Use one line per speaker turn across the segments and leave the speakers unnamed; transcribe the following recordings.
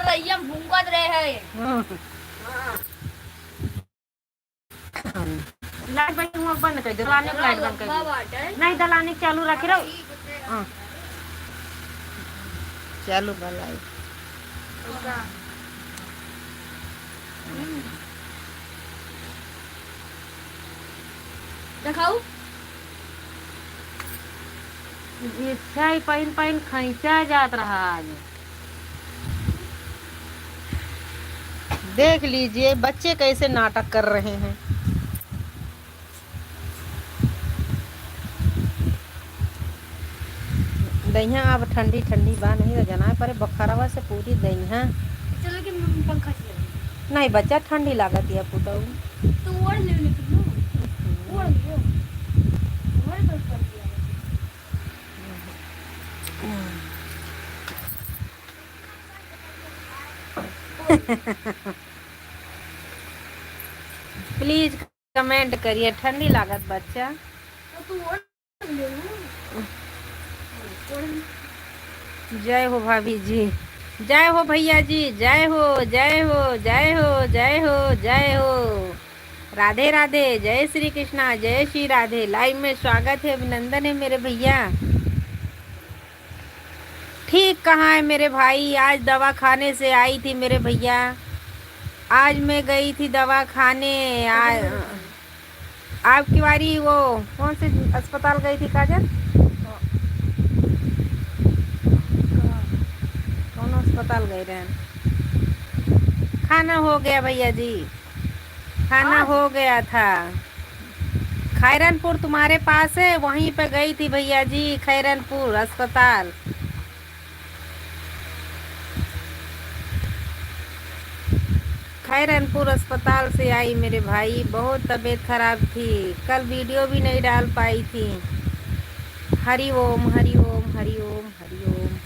रही हम भूंगत रहे हैं।
लाइट भाई हुआ बंद कर दो, दलाने को लाइट बंद कर दो। नहीं दलाने चालू रखे रहो। चालू कर लाइट
दिखाओ।
इच्छा ही पहन पहन खींचा जात रहा आज। देख लीजिए बच्चे कैसे नाटक कर रहे हैं। दहिया अब ठंडी ठंडी बा, नहीं तो जना पर बखरवा से पूरी दहिया।
चलो कि पंखा चले।
नहीं बच्चा ठंडी लागत है पुतौ
तो ओढ़ ले लेकिन ओढ़ लियो। ओढ़ तो कर दिया।
प्लीज कमेंट करिए ठंडी लागत बच्चा।
तो तू ओढ़ ले।
जय हो भाभी जी, जय हो भैया जी, जय हो जय हो जय हो जय हो जय हो। राधे राधे, जय श्री कृष्णा, जय श्री राधे। लाइव में स्वागत है, अभिनंदन है मेरे भैया। ठीक कहाँ है मेरे भाई? आज दवा खाने से आई थी मेरे भैया। आज मैं गई थी दवा खाने। आपकी बारी वो कौन से अस्पताल गई थी काजल? कौन अस्पताल गए रहे? खाना हो गया भैया जी, खाना हो गया था। खैरनपुर तुम्हारे पास है, वहीं पे गई थी भैया जी, खैरनपुर अस्पताल। खैरनपुर अस्पताल से आई मेरे भाई। बहुत तबीयत खराब थी, कल वीडियो भी नहीं डाल पाई थी। हरि ओम हरि ओम हरि ओम हरि ओम।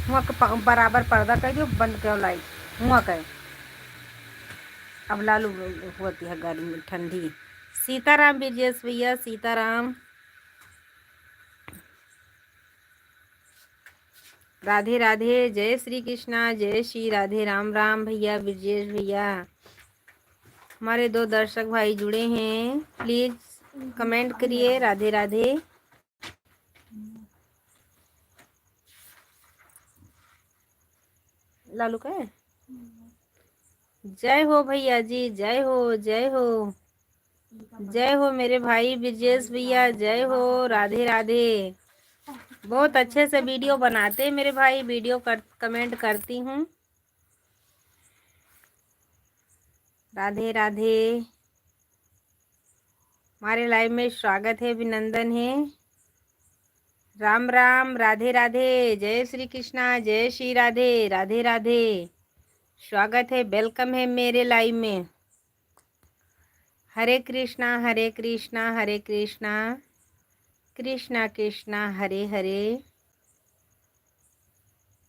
हुआ बराबर पर्दा कर दियो, बंद करो लाइट। हुआ कहे अब लालू होती है गर्मी ठंडी। सीताराम ब्रिजेश भैया, सीताराम। राधे राधे, जय श्री कृष्णा, जय श्री राधे, राम राम भैया, ब्रिजेश भैया। हमारे 2 दर्शक भाई जुड़े हैं, प्लीज कमेंट करिए राधे राधे। लालू का है? जय हो भैया जी, जय हो जय हो जय हो मेरे भाई ब्रिजेश भैया, जय हो। राधे राधे। बहुत अच्छे से वीडियो बनाते हैं मेरे भाई, वीडियो कमेंट करती हूँ। राधे राधे। हमारे लाइव में स्वागत है, अभिनंदन है। राम राम, राधे राधे, जय श्री कृष्णा, जय श्री राधे, राधे राधे। स्वागत है, वेलकम है मेरे लाइव में। हरे कृष्णा हरे कृष्णा हरे कृष्णा, कृष्णा कृष्णा हरे हरे।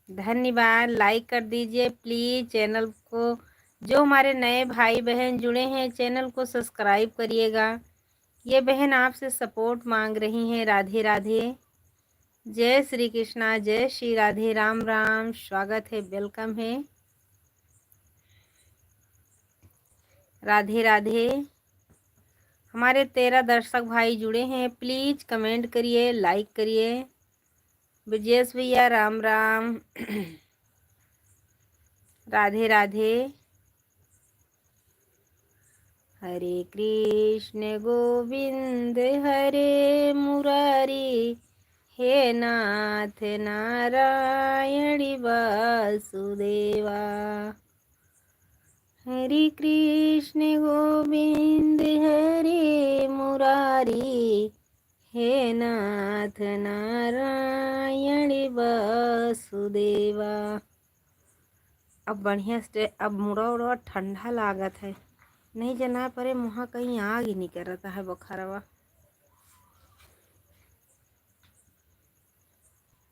धन्यवाद, लाइक कर दीजिए प्लीज चैनल को। जो हमारे नए भाई बहन जुड़े हैं चैनल को सब्सक्राइब करिएगा। ये बहन आपसे सपोर्ट मांग रही हैं। राधे राधे, जय श्री कृष्णा, जय श्री राधे, राम राम। स्वागत है, वेलकम है। राधे राधे। हमारे 13 दर्शक भाई जुड़े हैं, प्लीज कमेंट करिए, लाइक करिए। ब्रजेश भैया राम राम। राधे राधे। हरे कृष्ण गोविंद हरे मुरारी, हे नाथ नारायण वासुदेवा। हरे कृष्ण गोविंद हरे मुरारी, हे नाथ नारायण वासुदेवा। अब बढ़िया से अब मुड़ा उड़ा ठंडा लागत है, नहीं जना परे मुँह कहीं आग ही नहीं करता है बुखारवा।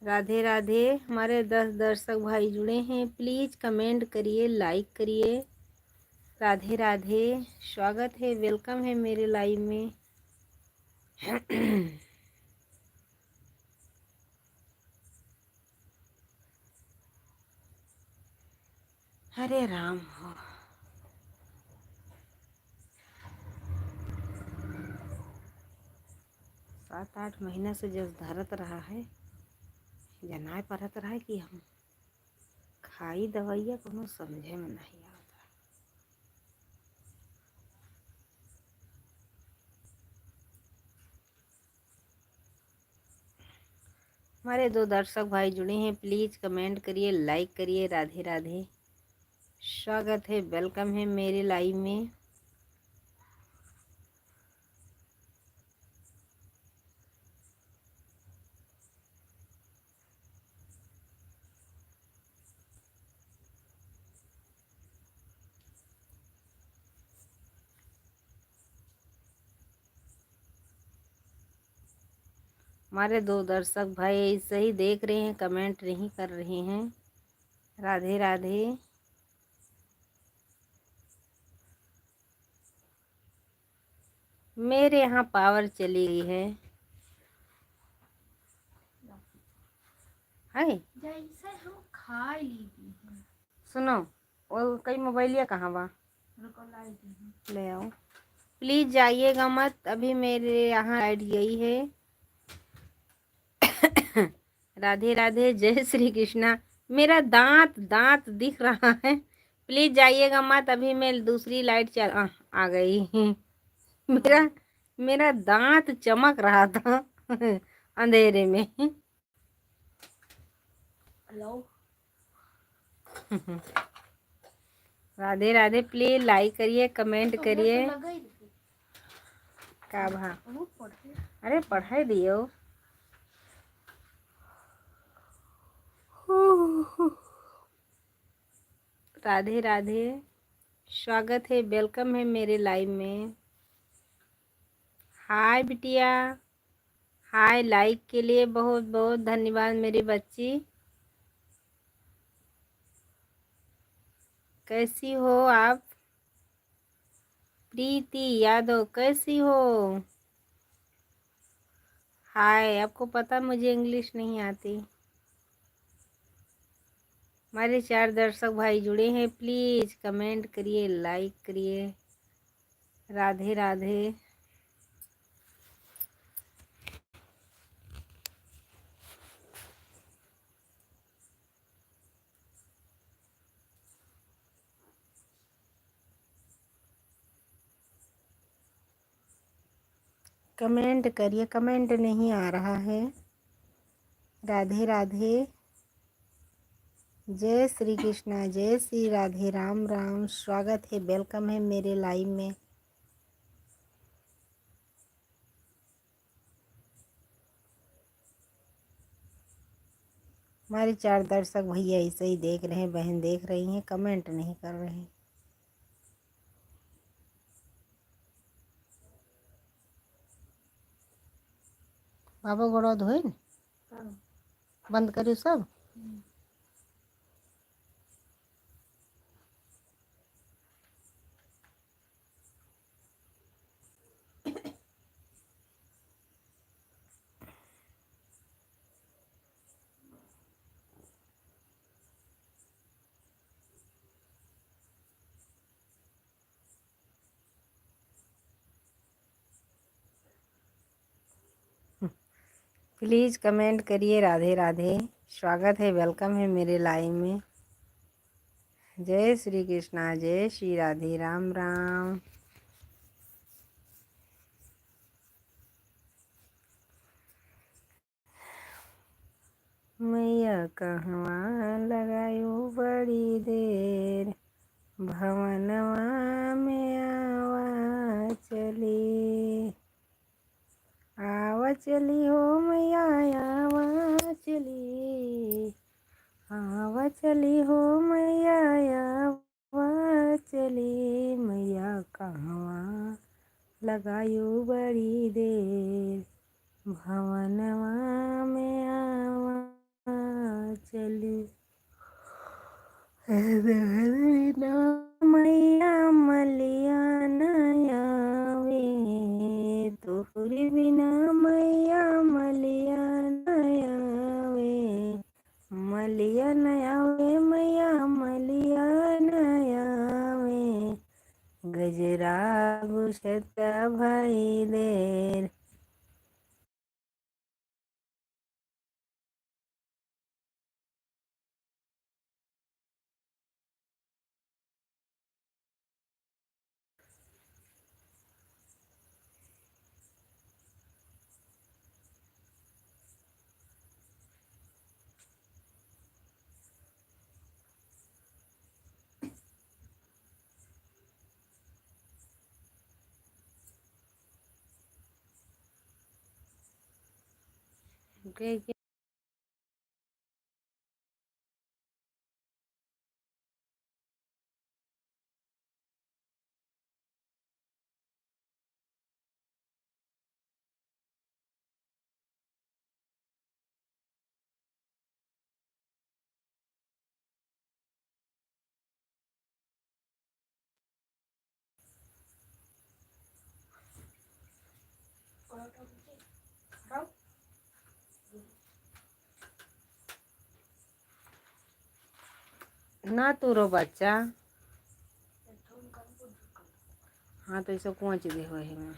राधे राधे। हमारे 10 दर्शक भाई जुड़े हैं, प्लीज कमेंट करिए, लाइक करिए। राधे राधे। स्वागत है, वेलकम है मेरे लाइव में। हरे राम हो। 7-8 महीना से जस धरत रहा है, जनाए परत रहा है कि हम खाई दवाइया कोनो समझे में नहीं आता। हमारे 2 दर्शक भाई जुड़े हैं, प्लीज़ कमेंट करिए, लाइक करिए। राधे राधे, स्वागत है, वेलकम है मेरे लाइव में। हमारे 2 दर्शक भाई ऐसे ही देख रहे हैं, कमेंट नहीं कर रहे हैं। राधे राधे। मेरे यहाँ पावर चली गई है। हाय
जैसे हम खा ली थी।
सुनो, वो कई मोबाइलिया कहाँ बा,
रुको लाई थी।
ले आओ प्लीज़, जाइएगा मत, अभी मेरे यहाँ लाइट गई है। राधे राधे, जय श्री कृष्णा। मेरा दांत दांत दिख रहा है, प्लीज़ जाइएगा मत, अभी मैं दूसरी लाइट चल आ गई। मेरा मेरा दांत चमक रहा था अंधेरे में।
Hello.
Radhe Radhe, please like करिए, कमेंट करिए। का भा अरे पढ़ाई दियो। राधे राधे, स्वागत है, वेलकम है मेरे लाइव में। हाय बिटिया, हाय, लाइक के लिए बहुत बहुत धन्यवाद मेरी बच्ची। कैसी हो आप? प्रीति यादव कैसी हो? हाय, आपको पता मुझे इंग्लिश नहीं आती। हमारे 4 दर्शक भाई जुड़े हैं, प्लीज़ कमेंट करिए, लाइक करिए। राधे राधे। कमेंट करिए, कमेंट नहीं आ रहा है। राधे राधे, जय श्री कृष्णा, जय श्री राधे, राम राम, स्वागत है, वेलकम है मेरे लाइव में। हमारे 4 दर्शक भैया ऐसे ही देख रहे हैं, बहन देख रही हैं, कमेंट नहीं कर रहे हैं। बाबा गोड़ा धोए न, बंद करियो सब। प्लीज़ कमेंट करिए। राधे राधे, स्वागत है, वेलकम है मेरे लाइव में। जय श्री कृष्णा, जय श्री राधे, राम राम। मैया कहवा लगायो बड़ी देर, भवनवा में आवा चली। आवा चली हो मैया, आवा चली, आवा चली हो मैया, आवा चली। मैया कहवा लगायो बड़ी देर, भवनवा में आवा चली। मैया मलिया नयावे, तोहरे बिना मैया मलिया नयावे। मलिया नयावे मैया, मलिया रागुशत भइले। ना तू रो बच्चा। हाँ तो इसे पहुँच दे हो ही में।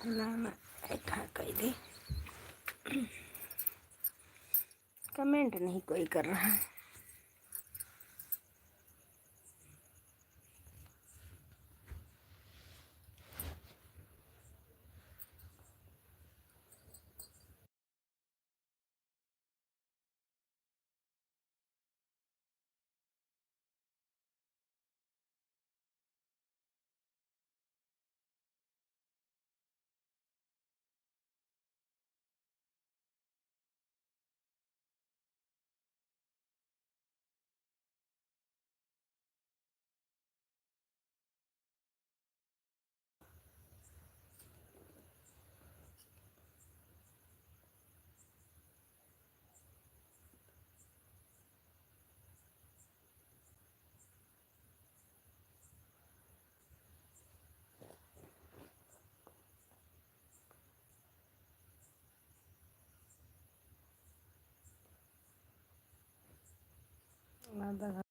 ना मैं ऐठा कह दे। कमेंट नहीं कोई कर रहा है। आधा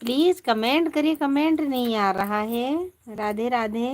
प्लीज़ कमेंट करिए, कमेंट नहीं आ रहा है। राधे राधे।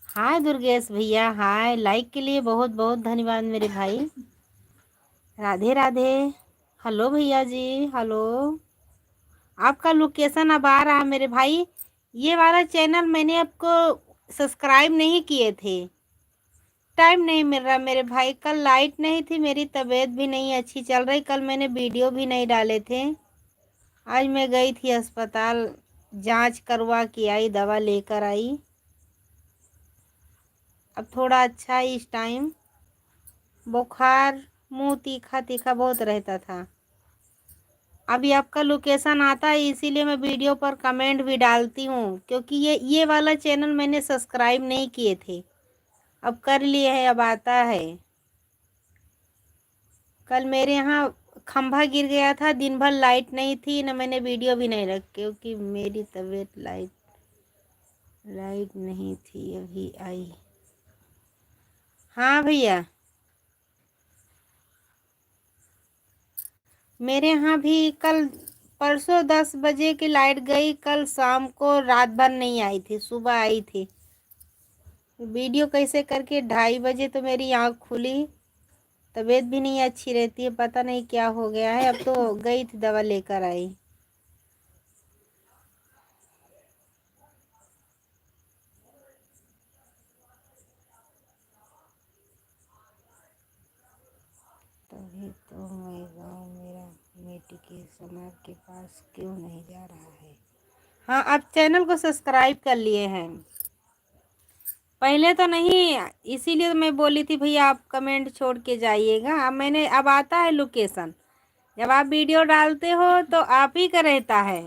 हाय दुर्गेश भैया, हाय। लाइक के लिए बहुत बहुत धन्यवाद मेरे भाई। राधे राधे। हेलो भैया जी, हेलो। आपका लोकेशन अब आ रहा मेरे भाई। ये वाला चैनल मैंने आपको सब्सक्राइब नहीं किए थे। टाइम नहीं मिल रहा मेरे भाई। कल लाइट नहीं थी, मेरी तबीयत भी नहीं अच्छी चल रही। कल मैंने वीडियो भी नहीं डाले थे। आज मैं गई थी अस्पताल, जांच करवा के आई, दवा लेकर आई। अब थोड़ा अच्छा है इस टाइम। बुखार, मुंह तीखा तीखा बहुत रहता था। अभी आपका लोकेशन आता है, इसीलिए मैं वीडियो पर कमेंट भी डालती हूँ, क्योंकि ये वाला चैनल मैंने सब्सक्राइब नहीं किए थे। अब कर लिए है, अब आता है। कल मेरे यहाँ खंभा गिर गया था, दिन भर लाइट नहीं थी ना, मैंने वीडियो भी नहीं रखी क्योंकि मेरी तबीयत लाइट नहीं थी, अभी आई। हाँ भैया, मेरे यहाँ भी कल परसों 10 बजे की लाइट गई। कल शाम को रात भर नहीं आई थी, सुबह आई थी। वीडियो कैसे करके 2:30 बजे तो मेरी आँख खुली। तबीयत भी नहीं अच्छी रहती है, पता नहीं क्या हो गया है। अब तो गई थी, दवा लेकर आई। तभी तो मैं गाँव मेरा मेडिकेशन के पास क्यों नहीं जा रहा है। हाँ, आप चैनल को सब्सक्राइब कर लिए हैं। पहले तो नहीं, इसीलिए तो मैं बोली थी भैया आप कमेंट छोड़ के जाइएगा। अब आता है लोकेशन। जब आप वीडियो डालते हो तो आप ही का रहता है।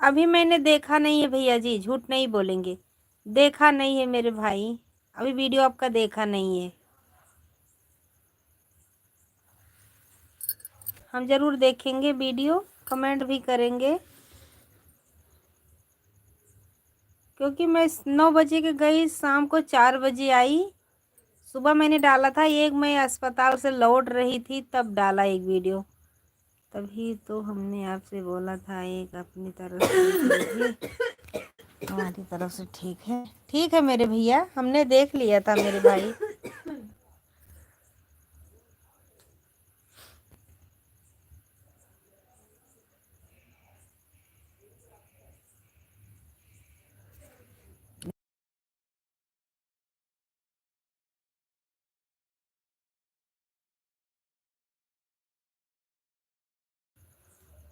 अभी मैंने देखा नहीं है भैया जी, झूठ नहीं बोलेंगे। देखा नहीं है मेरे भाई, अभी वीडियो आपका देखा नहीं है। हम जरूर देखेंगे वीडियो, कमेंट भी करेंगे। क्योंकि मैं 9 बजे के गई, शाम को 4 बजे आई। सुबह मैंने डाला था एक, मैं अस्पताल से लौट रही थी तब डाला एक वीडियो। तभी तो हमने आपसे बोला था एक अपनी तरफ से देखिए। हमारी तरफ से ठीक है, ठीक है मेरे भैया, हमने देख लिया था मेरे भाई।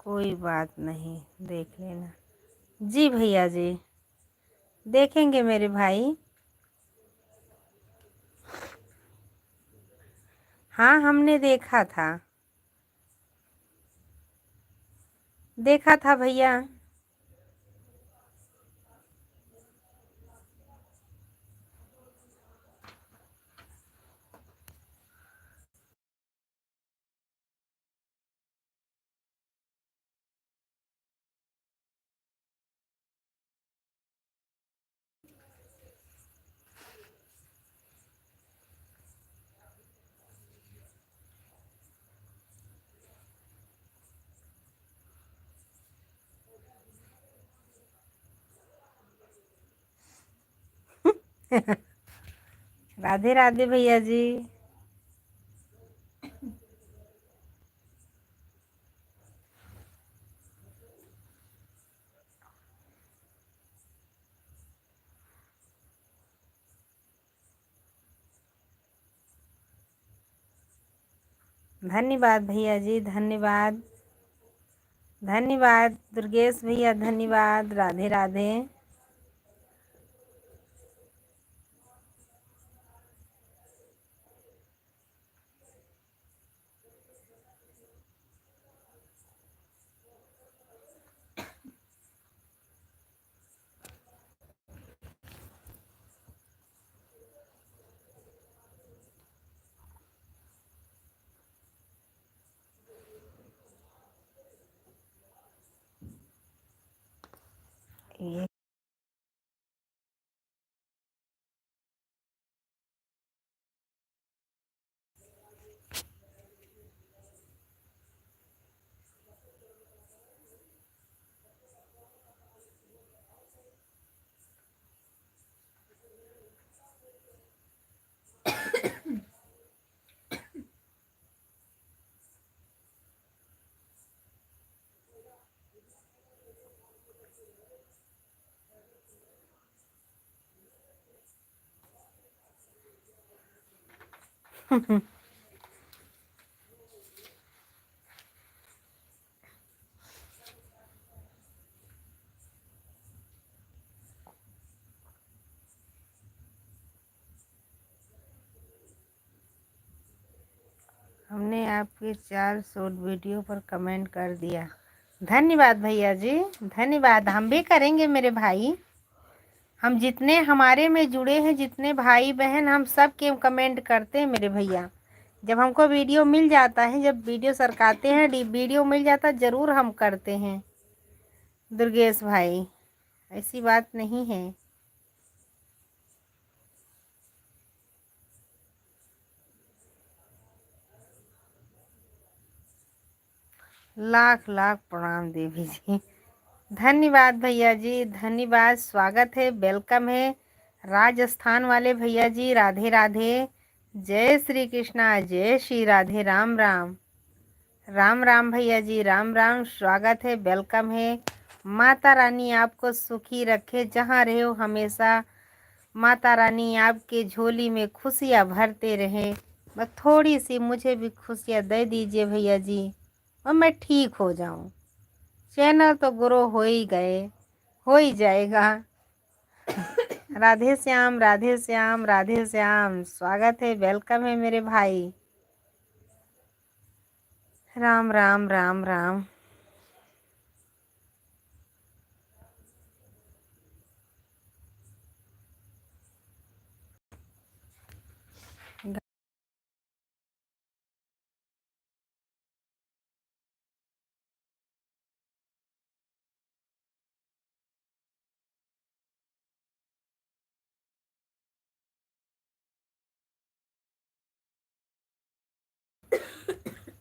कोई बात नहीं, देख लेना। जी भैया जी, देखेंगे मेरे भाई। हाँ, हमने देखा था, देखा था भैया। राधे राधे भैया जी। धन्यवाद भैया जी, धन्यवाद। धन्यवाद दुर्गेश भैया, धन्यवाद। राधे राधे। ये हमने आपके 4 शॉर्ट वीडियो पर कमेंट कर दिया। धन्यवाद भैया जी, धन्यवाद। हम भी करेंगे मेरे भाई। हम जितने हमारे में जुड़े हैं, जितने भाई बहन, हम सब के कमेंट करते हैं मेरे भैया। जब हमको वीडियो मिल जाता है, जब वीडियो सरकाते हैं, वीडियो मिल जाता ज़रूर हम करते हैं दुर्गेश भाई, ऐसी बात नहीं है। लाख लाख प्रणाम देवी जी। धन्यवाद भैया जी, धन्यवाद। स्वागत है, वेलकम है राजस्थान वाले भैया जी। राधे राधे। जय श्री कृष्णा, जय श्री राधे। राम राम। राम राम भैया जी, राम राम। स्वागत है, वेलकम है। माता रानी आपको सुखी रखे, जहाँ रहे हो हमेशा माता रानी आपके झोली में खुशियाँ भरते रहे। बस थोड़ी सी मुझे भी खुशियाँ दे दीजिए भैया जी, और मैं ठीक हो जाऊँ। चैनल तो ग्रो हो ही गए, हो ही जाएगा। राधे श्याम, राधे श्याम, राधे श्याम। स्वागत है, वेलकम है मेरे भाई। राम राम, राम राम।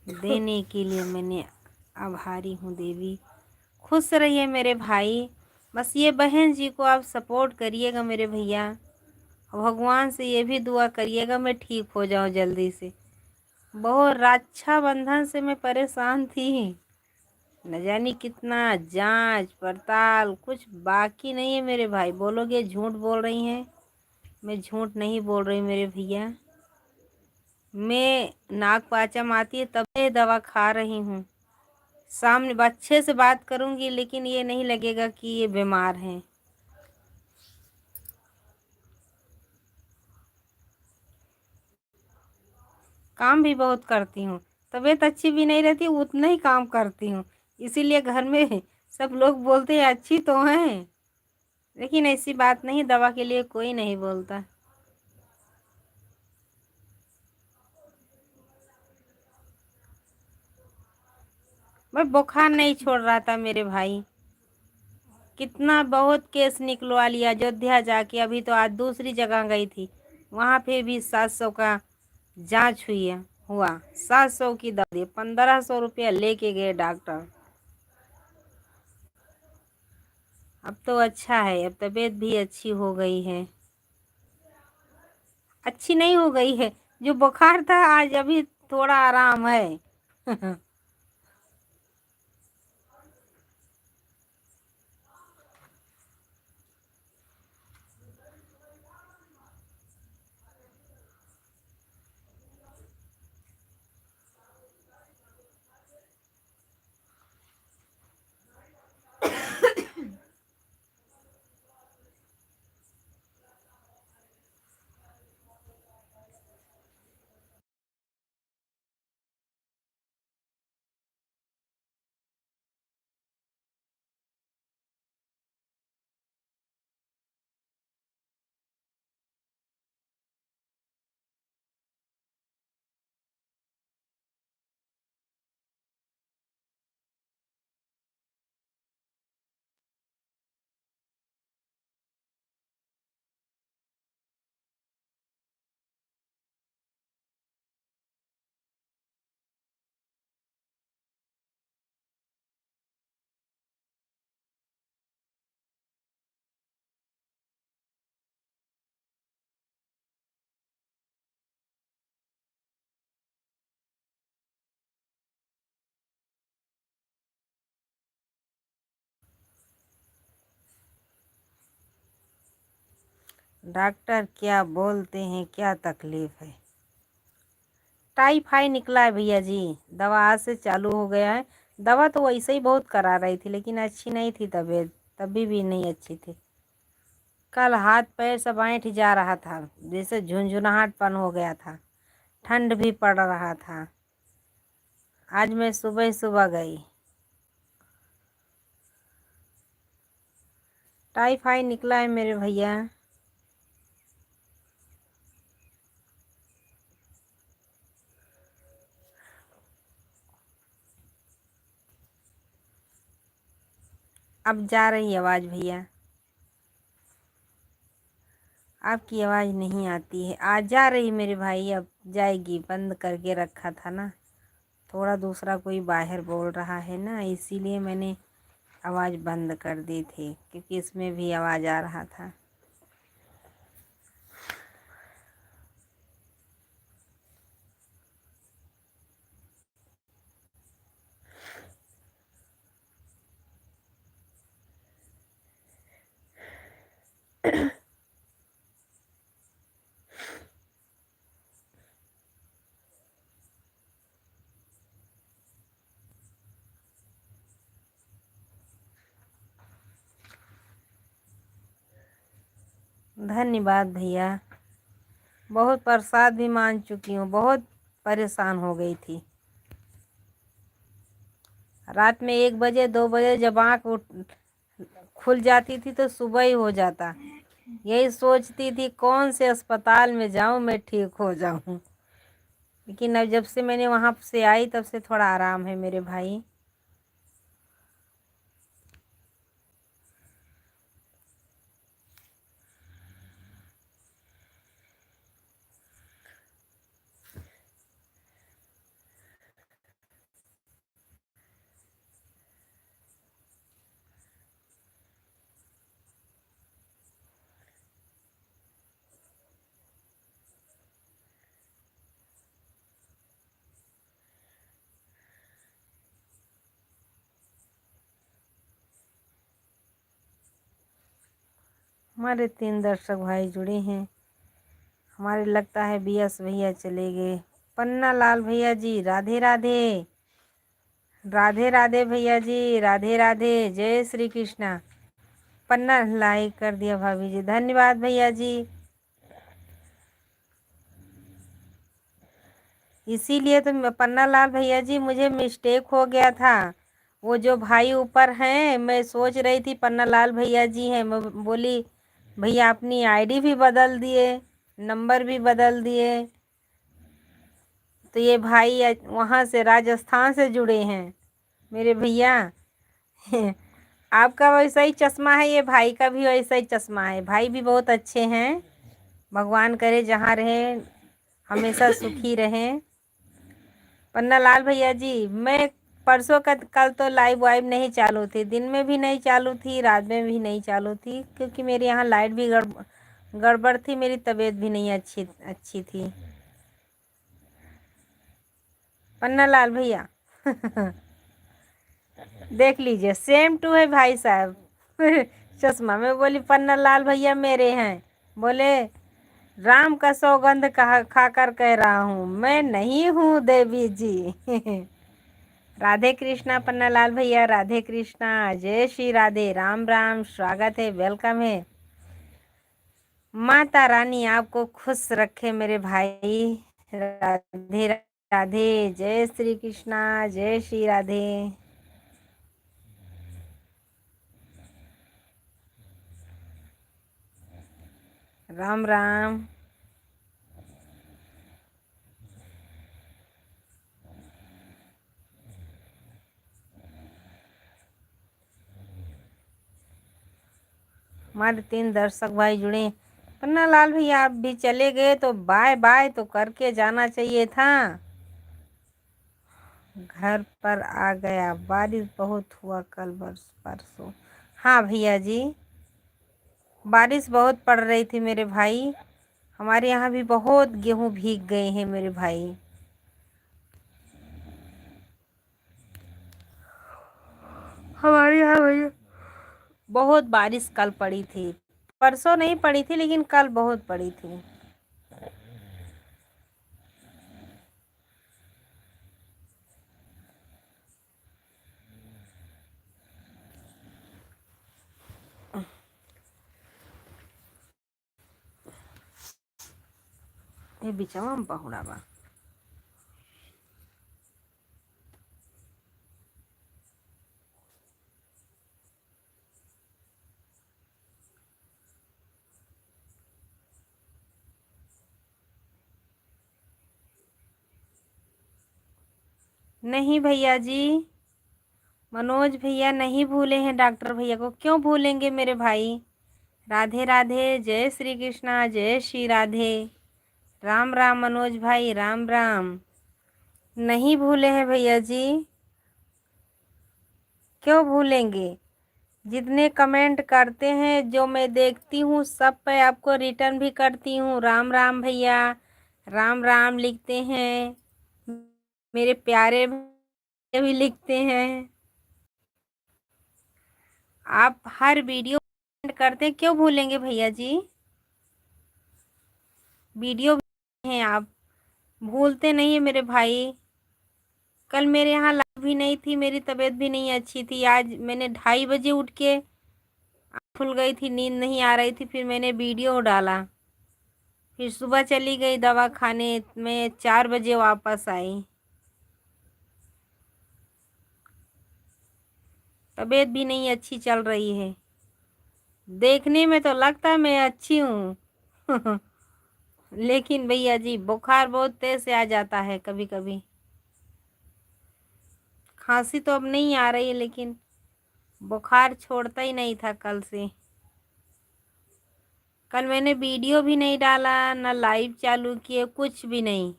देने के लिए मैंने आभारी हूँ देवी। खुश रहिए मेरे भाई। बस ये बहन जी को आप सपोर्ट करिएगा मेरे भैया, और भगवान से ये भी दुआ करिएगा मैं ठीक हो जाऊँ जल्दी से। बहुत रक्षाबंधन से मैं परेशान थी, न जानी कितना जांच पड़ताल, कुछ बाकी नहीं है मेरे भाई। बोलोगे झूठ बोल रही हैं, मैं झूठ नहीं बोल रही मेरे भैया। मैं नाक पाचम आती है तब से दवा खा रही हूँ। सामने अच्छे से बात करूँगी, लेकिन ये नहीं लगेगा कि ये बीमार हैं। काम भी बहुत करती हूँ, तबीयत अच्छी भी नहीं रहती, उतना ही काम करती हूँ। इसीलिए घर में सब लोग बोलते हैं अच्छी तो हैं, लेकिन ऐसी बात नहीं, दवा के लिए कोई नहीं बोलता। मैं बुखार नहीं छोड़ रहा था मेरे भाई। कितना बहुत केस निकलवा लिया अयोध्या जाके। अभी तो आज दूसरी जगह गई थी, वहाँ पे भी 700 का जांच हुई है, हुआ 700 की दवा, 1500 रुपया लेके गए डॉक्टर। अब तो अच्छा है, अब तबीयत भी अच्छी हो गई है। अच्छी नहीं हो गई है। जो बुखार था आज अभी थोड़ा आराम है। डॉक्टर क्या बोलते हैं, क्या तकलीफ है? टाइफाइड निकला है भैया जी। दवा आज से चालू हो गया है। दवा तो वैसे ही बहुत करा रही थी, लेकिन अच्छी नहीं थी तबीयत, तभी भी नहीं अच्छी थी। कल हाथ पैर सब ऐंठ जा रहा था, जैसे झुंझुनाहटपन हो गया था। ठंड भी पड़ रहा था। आज मैं सुबह सुबह गई। टाइफाइड निकला है मेरे भैया। अब जा रही आवाज़ भैया? आपकी आवाज़ नहीं आती है। आज जा रही मेरे भाई, अब जाएगी। बंद करके रखा था ना, थोड़ा दूसरा कोई बाहर बोल रहा है ना, इसीलिए मैंने आवाज़ बंद कर दी थी, क्योंकि इसमें भी आवाज़ आ रहा था। धन्यवाद भैया। बहुत प्रसाद भी मान चुकी हूँ, बहुत परेशान हो गई थी। रात में 1 बजे 2 बजे जब खुल जाती थी तो सुबह ही हो जाता। यही सोचती थी कौन से अस्पताल में जाऊं, मैं ठीक हो जाऊं। लेकिन अब जब से मैंने वहां से आई तब से थोड़ा आराम है मेरे भाई। हमारे 3 दर्शक भाई जुड़े हैं। हमारे लगता है बीएस भैया चले गए। पन्ना लाल भैया जी राधे राधे। राधे राधे भैया जी, राधे राधे, जय श्री कृष्णा। पन्ना लाइक कर दिया भाभी जी, धन्यवाद भैया जी। इसीलिए तो पन्ना लाल भैया जी, मुझे मिस्टेक हो गया था। वो जो भाई ऊपर हैं, मैं सोच रही थी पन्ना लाल भैया जी हैं। मैं बोली भैया अपनी आईडी भी बदल दिए, नंबर भी बदल दिए। तो ये भाई वहाँ से राजस्थान से जुड़े हैं मेरे भैया। आपका वैसा ही चश्मा है, ये भाई का भी वैसा ही चश्मा है। भाई भी बहुत अच्छे हैं। भगवान करे जहाँ रहें हमेशा सुखी रहें। पन्ना लाल भैया जी, मैं परसों का कल तो लाइव वाइव नहीं चालू थी, दिन में भी नहीं चालू थी, रात में भी नहीं चालू थी, क्योंकि मेरे यहाँ लाइट भी गड़बड़ थी, मेरी तबीयत भी नहीं अच्छी अच्छी थी। पन्ना लाल भैया देख लीजिए, सेम टू है भाई साहब चश्मा में बोली पन्ना लाल भैया मेरे हैं। बोले राम का सौगंध कहा खाकर कह रहा हूँ, मैं नहीं हूँ देवी जी राधे कृष्णा पन्ना लाल भैया, राधे कृष्णा, जय श्री राधे, राम राम, स्वागत है, वेलकम है। माता रानी आपको खुश रखे मेरे भाई। राधे राधे, जय श्री कृष्णा, जय श्री राधे। राम राम। हमारे 3 दर्शक भाई जुड़े। पन्ना लाल भैया आप भी चले गए तो बाय बाय तो करके जाना चाहिए था। घर पर आ गया, बारिश बहुत हुआ कल परसों। हाँ भैया जी, बारिश बहुत पड़ रही थी मेरे भाई। हमारे यहाँ भी बहुत गेहूं भीग गए हैं मेरे भाई। हमारे यहाँ भैया बहुत बारिश कल पड़ी थी, परसों नहीं पड़ी थी लेकिन कल बहुत पड़ी थी। ये बिचवा में पहुड़ा बा। नहीं भैया जी, मनोज भैया नहीं भूले हैं डॉक्टर भैया को। क्यों भूलेंगे मेरे भाई। राधे राधे, जय श्री कृष्णा, जय श्री राधे, राम राम मनोज भाई, राम राम। नहीं भूले हैं भैया जी, क्यों भूलेंगे। जितने कमेंट करते हैं जो मैं देखती हूँ सब पे आपको रिटर्न भी करती हूँ। राम राम भैया, राम राम लिखते हैं। मेरे प्यारे भी लिखते हैं। आप हर वीडियो कमेंट करते हैं, क्यों भूलेंगे भैया जी। वीडियो भी हैं आप, भूलते नहीं है मेरे भाई। कल मेरे यहाँ लाइट भी नहीं थी, मेरी तबीयत भी नहीं अच्छी थी। आज मैंने 2:30 बजे उठ के, खुल गई थी, नींद नहीं आ रही थी, फिर मैंने वीडियो डाला। फिर सुबह चली गई दवा खाने में, 4 बजे वापस आई। तबीयत भी नहीं अच्छी चल रही है। देखने में तो लगता है मैं अच्छी हूँ लेकिन भैया जी बुखार बहुत तेज से आ जाता है कभी कभी। खांसी तो अब नहीं आ रही है लेकिन बुखार छोड़ता ही नहीं था कल से। कल मैंने वीडियो भी नहीं डाला, ना लाइव चालू किए, कुछ भी नहीं,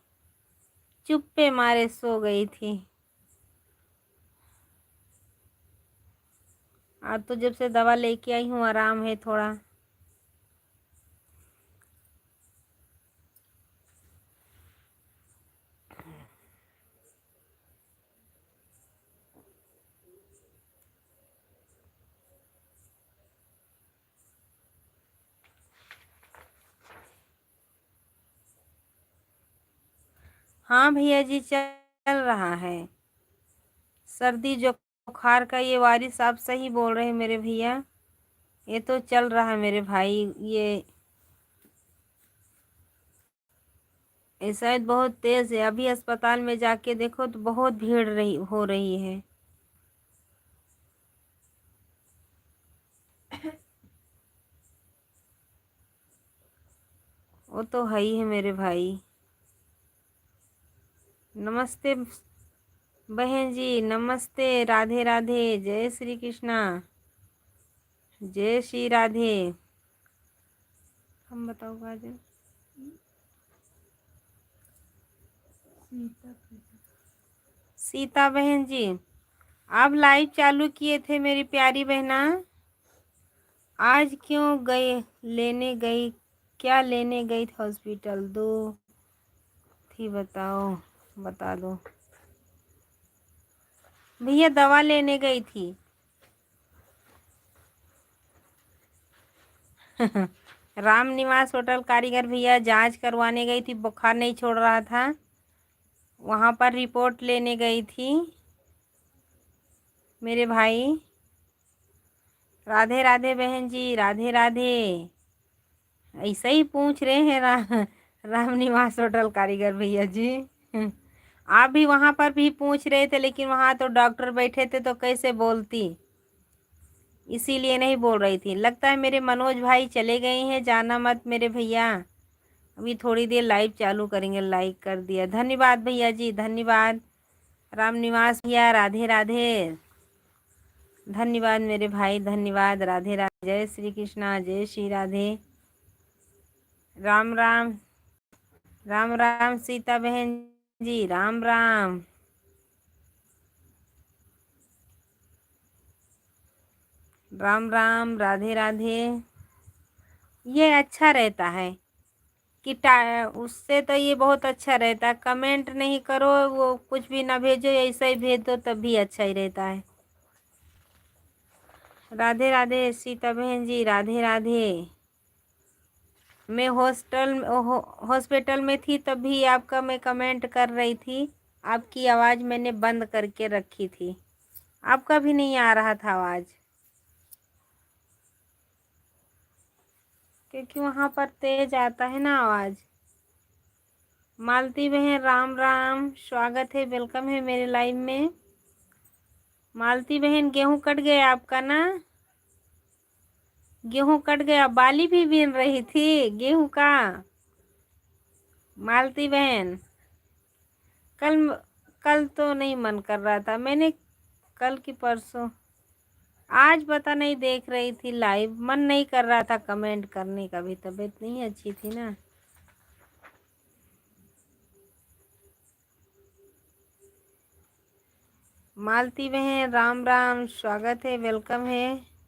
चुप्पे मारे सो गई थी। आज तो जब से दवा लेके आई हूँ आराम है थोड़ा। हाँ भैया जी, चल रहा है। सर्दी जो बुखार का, ये वारिस आप सही बोल रहे हैं मेरे भैया, ये तो चल रहा है मेरे भाई। ये शायद बहुत तेज है। अभी अस्पताल में जाके देखो तो बहुत भीड़ हो रही है। वो तो है ही है मेरे भाई। नमस्ते बहन जी, नमस्ते, राधे राधे, जय श्री कृष्णा, जय श्री राधे। हम बताओ गाजर। सीता बहन जी, आप लाइव चालू किए थे मेरी प्यारी बहना, आज क्यों गए लेने गई क्या लेने गई थी हॉस्पिटल? दो थी, बताओ, बता दो भैया। दवा लेने गई थी। राम निवास होटल कारीगर भैया, जांच करवाने गई थी, बुखार नहीं छोड़ रहा था, वहाँ पर रिपोर्ट लेने गई थी मेरे भाई। राधे राधे बहन जी, राधे राधे। ऐसा ही पूछ रहे हैं राम निवास होटल कारीगर भैया जी। आप भी वहाँ पर भी पूछ रहे थे, लेकिन वहाँ तो डॉक्टर बैठे थे तो कैसे बोलती, इसीलिए नहीं बोल रही थी। लगता है मेरे मनोज भाई चले गए हैं, जाना मत मेरे भैया, अभी थोड़ी देर लाइव चालू करेंगे। लाइक कर दिया, धन्यवाद भैया जी, धन्यवाद। राम निवास भैया, राधे राधे, धन्यवाद मेरे भाई, धन्यवाद, राधे राधे, जय श्री कृष्णा, जय श्री राधे, राम राम, राम राम सीता बहन जी, राम राम, राम राम, राधे राधे। ये अच्छा रहता है कि उससे तो ये बहुत अच्छा रहता है। कमेंट नहीं करो, वो कुछ भी ना भेजो, ऐसा ही भेज दो तब भी अच्छा ही रहता है। राधे राधे सीता बहन जी, राधे राधे। मैं हॉस्पिटल में थी तब भी आपका मैं कमेंट कर रही थी, आपकी आवाज़ मैंने बंद करके रखी थी, आपका भी नहीं आ रहा था आवाज़, क्योंकि वहाँ पर तेज आता है ना आवाज़। मालती बहन, राम राम, स्वागत है, वेलकम है मेरे लाइव में। मालती बहन, गेहूं कट गया आपका ना? गेहूं कट गया, बाली भी बीन रही थी गेहूं का? मालती बहन, कल कल तो नहीं मन कर रहा था, मैंने कल की परसों, आज पता नहीं देख रही थी लाइव, मन नहीं कर रहा था कमेंट करने का, भी तबीयत नहीं अच्छी थी ना। मालती बहन, राम राम, स्वागत है, वेलकम है।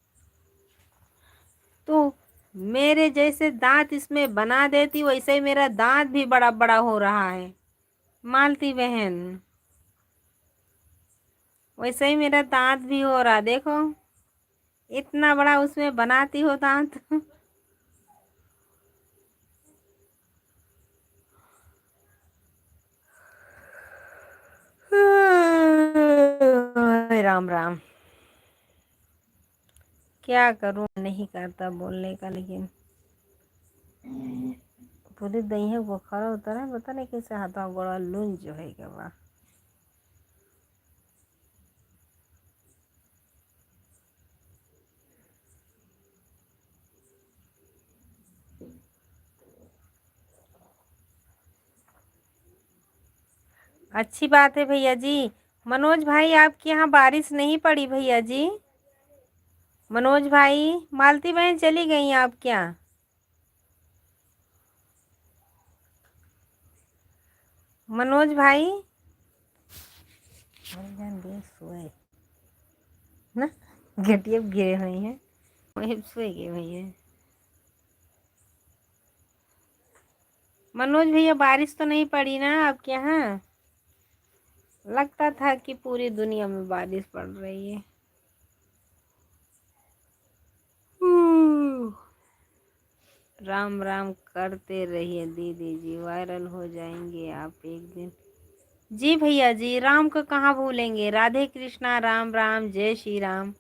तो मेरे जैसे दांत इसमें बना देती, वैसे ही मेरा दांत भी बड़ा बड़ा हो रहा है मालती बहन, वैसे ही मेरा दांत भी हो रहा, देखो इतना बड़ा उसमें बनाती हो दांत। राम राम, क्या करूं, नहीं करता बोलने का, लेकिन पूरी दही बुखार होता है, पता नहीं कैसे हाथों गोड़ा लून जो है क्या बा। अच्छी बात है भैया जी। मनोज भाई, आपके यहाँ बारिश नहीं पड़ी भैया जी? मनोज भाई, मालती बहन चली गई आप क्या? मनोज भाई, सोए ना, घटिया गिरे हुए हैं, वही सोए गए भैया। मनोज भैया, बारिश तो नहीं पड़ी ना आपके यहाँ? लगता था कि पूरी दुनिया में बारिश पड़ रही है। राम राम करते रहिए दीदी जी, वायरल हो जाएंगे आप एक दिन। जी भैया जी, राम को कहाँ भूलेंगे, राधे कृष्णा, राम राम, जय श्री राम।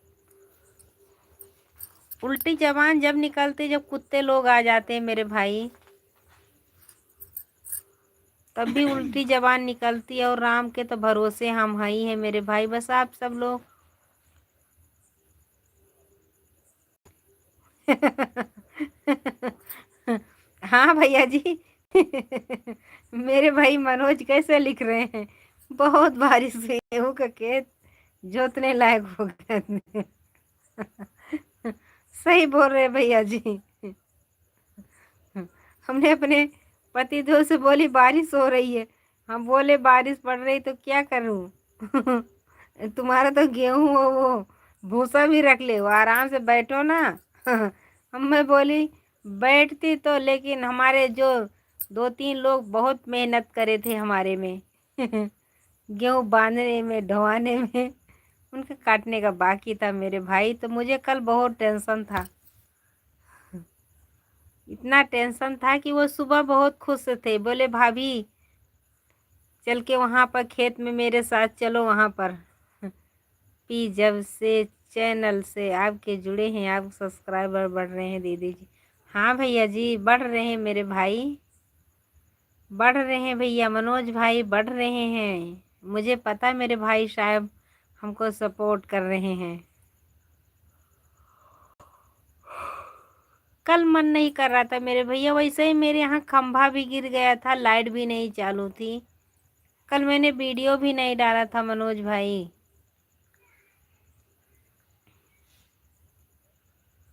उल्टी जबान जब निकलती, जब कुत्ते लोग आ जाते हैं मेरे भाई, तब भी उल्टी जबान निकलती है, और राम के तो भरोसे हम ही हैं मेरे भाई, बस आप सब लोग। हाँ भैया जी। मेरे भाई मनोज कैसे लिख रहे हैं, बहुत बारिश हुई, गेहूं का खेत जोतने लायक हो गया। सही बोल रहे भैया जी। हमने अपने पतिदेव से बोली बारिश हो रही है, हम बोले बारिश पड़ रही तो क्या करूं। तुम्हारा तो गेहूं वो भूसा भी रख ले, वो आराम से बैठो ना। हम मैं बोली बैठती तो, लेकिन हमारे जो 2-3 लोग बहुत मेहनत करे थे हमारे में गेहूँ बांधने में, ढवाने में, उनके काटने का बाकी था मेरे भाई। तो मुझे कल बहुत टेंशन था, इतना टेंशन था कि वो सुबह बहुत खुश थे, बोले भाभी चल के वहाँ पर खेत में मेरे साथ चलो वहाँ पर पी। जब से चैनल से आपके जुड़े हैं, आप सब्सक्राइबर बढ़ रहे हैं दीदी जी। हाँ भैया जी, बढ़ रहे हैं मेरे भाई, बढ़ रहे हैं भैया, मनोज भाई बढ़ रहे हैं। मुझे पता है मेरे भाई साहब हमको सपोर्ट कर रहे हैं। कल मन नहीं कर रहा था मेरे भैया, वैसे ही मेरे यहाँ खंभा भी गिर गया था, लाइट भी नहीं चालू थी। कल मैंने वीडियो भी नहीं डाला था मनोज भाई।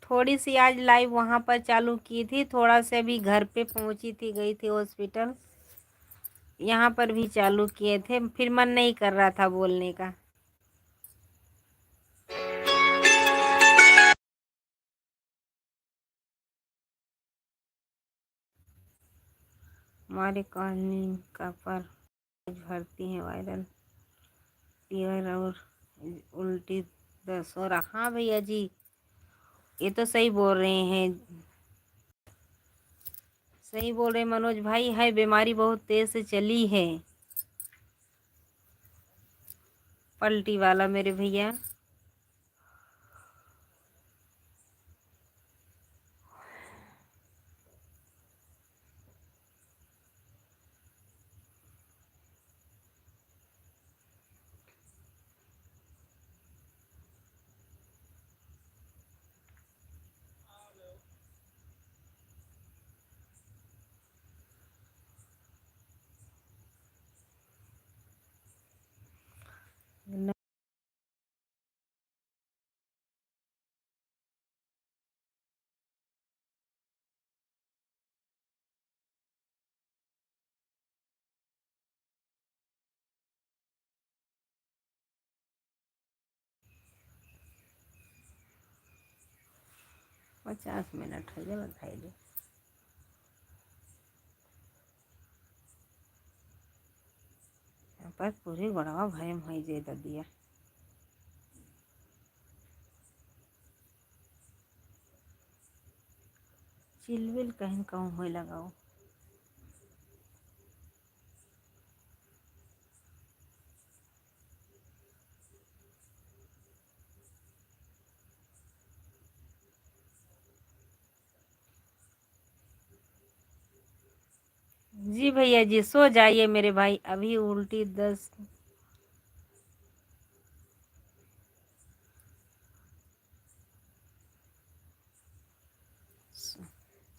थोड़ी सी आज लाइव वहाँ पर चालू की थी, थोड़ा से अभी घर पे पहुँची थी, गई थी हॉस्पिटल, यहाँ पर भी चालू किए थे, फिर मन नहीं कर रहा था बोलने का। हमारे कॉलोनी का पर भरती है वायरल फीवर और उल्टी दस्त हो रहा। हाँ भैया जी, ये तो सही बोल रहे हैं, सही बोल रहे मनोज भाई, है बीमारी बहुत तेज से चली है, पलटी वाला मेरे भैया। न- 50 मिनट हो गया बताइए। पर पूरी गड़वा भयम हो जे दिया। चिलविल कहीं कहूँ हो लगाओ। जी भैया जी, सो जाइए मेरे भाई, अभी उल्टी 10।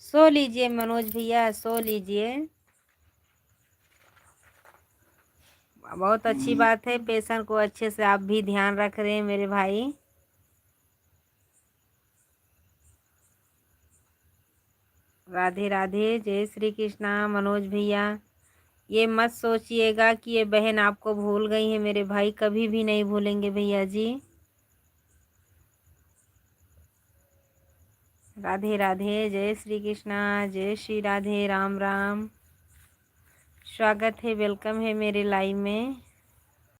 सो लीजिए मनोज भैया, सो लीजिए। बहुत अच्छी बात है, पेशेंट को अच्छे से आप भी ध्यान रख रहे हैं मेरे भाई। राधे राधे, जय श्री कृष्णा मनोज भैया। ये मत सोचिएगा कि ये बहन आपको भूल गई है मेरे भाई, कभी भी नहीं भूलेंगे भैया जी। राधे राधे, जय श्री कृष्णा, जय श्री राधे, राम राम। स्वागत है, वेलकम है मेरे लाइव में।